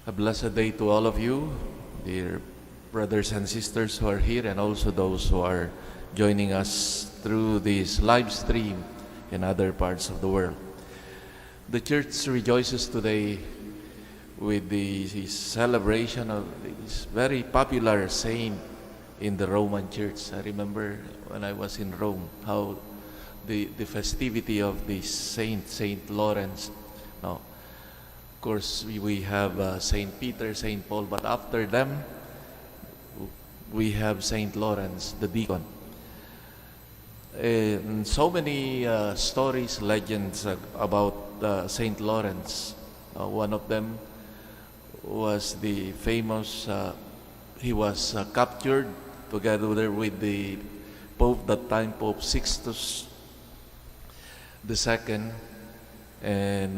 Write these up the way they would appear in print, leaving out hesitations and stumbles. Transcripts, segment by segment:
A blessed day to all of you, dear brothers and sisters who are here, and also those who are joining us through this live stream in other parts of the world. The church rejoices today with the celebration of this very popular saint in the Roman Church. I remember when I was in Rome, how the festivity of this saint, Saint Lawrence. Now, of course, we have Saint Peter, Saint Paul, but after them, we have Saint Lawrence, the deacon. And so many stories, legends about Saint Lawrence. One of them was the famous, he was captured together with the Pope that time, Pope Sixtus II, and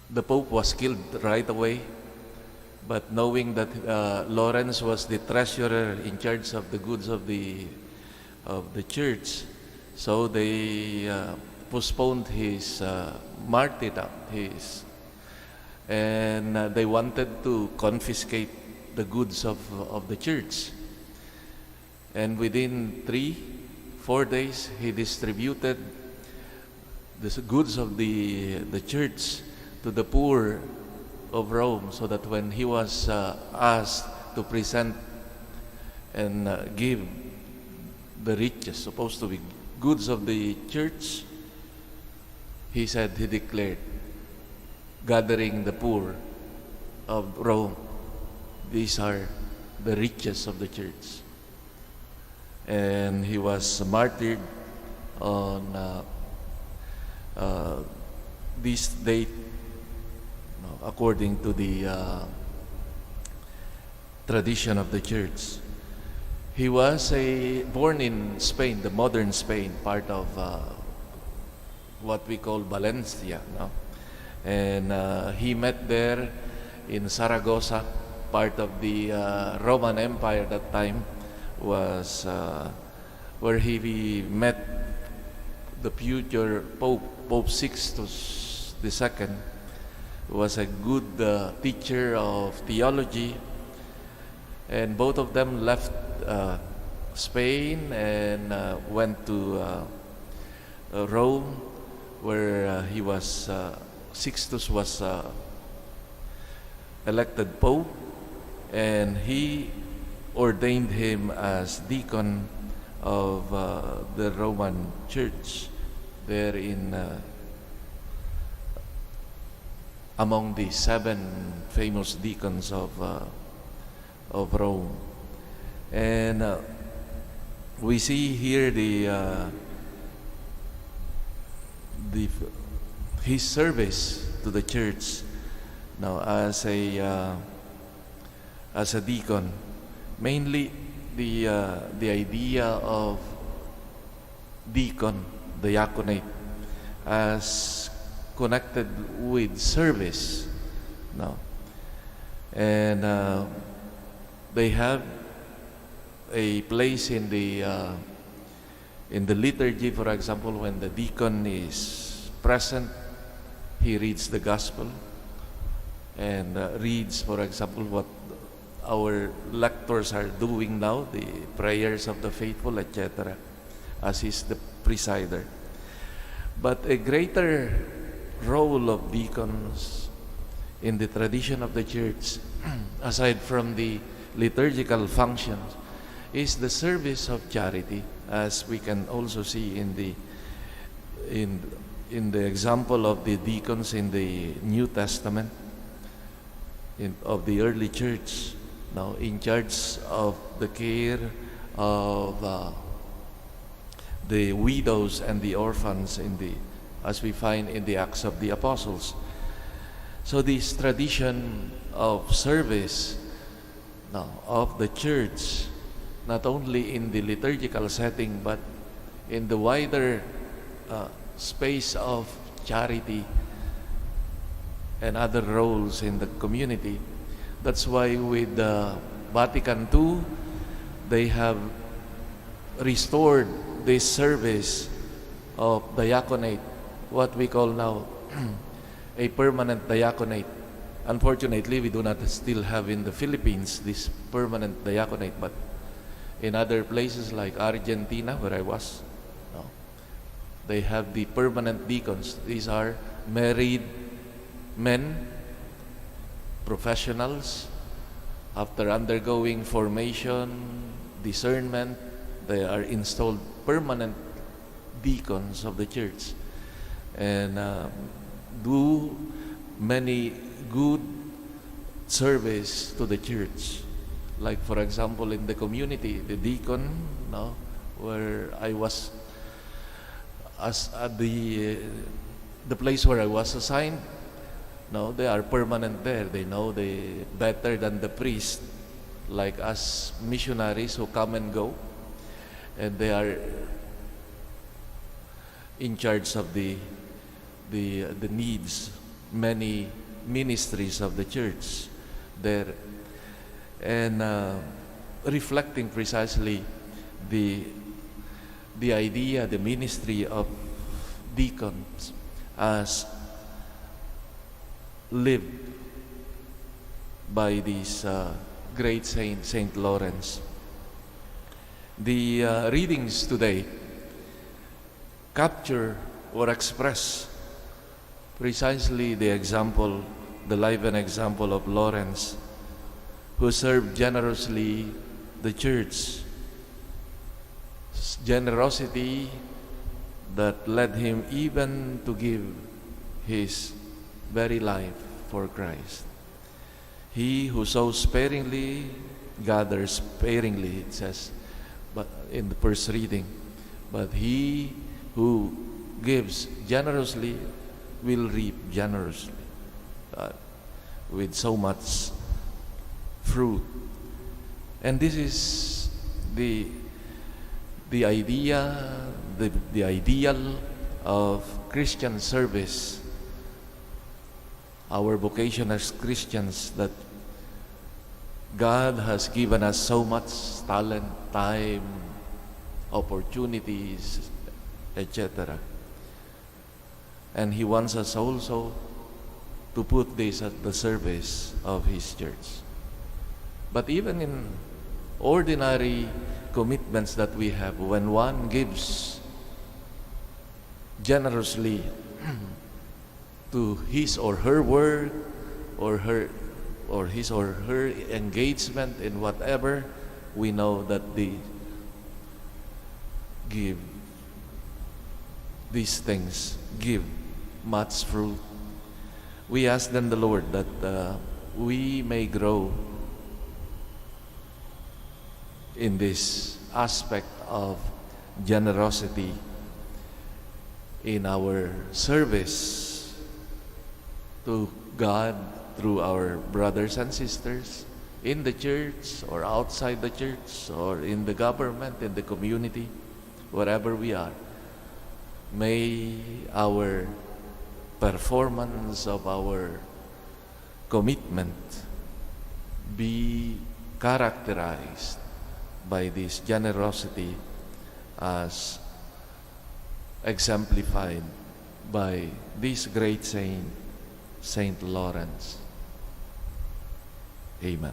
the Pope was killed right away. But knowing that Lawrence was the treasurer in charge of the goods of the church, so they postponed his martyrdom, and they wanted to confiscate the goods of the church. And within 3-4 days, he distributed the goods of the church to the poor of Rome, so that when he was asked to present and give the riches, supposed to be goods of the church, he declared, gathering the poor of Rome, these are the riches of the church. And he was martyred on this date, according to the tradition of the church. He was born in Spain, the modern Spain, part of what we call Valencia. No? And he met there in Saragossa, part of the Roman Empire at that time, was where he met the future Pope, Pope Sixtus II, who was a good teacher of theology. And both of them left Spain and went to Rome, where Sixtus was elected Pope, and he ordained him as deacon of the Roman Church there in among the 7 famous deacons of Rome. And we see here his service to the church now as a deacon. Mainly the idea of deacon, diaconate, as connected with service now. And they have a place in the liturgy. For example, when the deacon is present, he reads the gospel and reads, for example, what our lectors are doing now, the prayers of the faithful, etc., as is the presider. But a greater role of deacons in the tradition of the church, aside from the liturgical functions, is the service of charity, as we can also see in the example of the deacons in the New Testament of the early church, now in charge of the care of the widows and the orphans as we find in the Acts of the Apostles. So this tradition of service now of the church, not only in the liturgical setting, but in the wider space of charity and other roles in the community. That's why with Vatican II, they have restored this service of diaconate, what we call now a permanent diaconate, Unfortunately, we do not still have in the Philippines this permanent diaconate, but in other places like Argentina, where I was, no, they have the permanent deacons. These are married men, professionals. After undergoing formation, discernment, they are installed permanent deacons of the church and do many good service to the church. Like, for example, in the community, the deacon, no, where I was, as at the place where I was assigned, no, they are permanent there. They know they better than the priest, like us missionaries who come and go, and they are in charge of the needs, many ministries of the church there, and reflecting precisely the idea, the ministry of deacons as lived by this great saint, Saint Lawrence. The readings today capture or express precisely the example, the life and example of Lawrence, who served generously the church. Generosity that led him even to give his very life for Christ. He who sows sparingly gathers sparingly, it says, but in the first reading. But he who gives generously will reap generously, with so much fruit. And this is the idea, the ideal of Christian service, our vocation as Christians, that God has given us so much talent, time, opportunities, etc. And He wants us also to put this at the service of His church. But even in ordinary commitments that we have, when one gives generously to his or her work, or his or her engagement in whatever, we know that these things give much fruit. We ask then the Lord that we may grow in this aspect of generosity in our service to God through our brothers and sisters in the church or outside the church or in the government, in the community, wherever we are. May our performance of our commitment be characterized by this generosity as exemplified by this great saint, Saint Lawrence. Amen.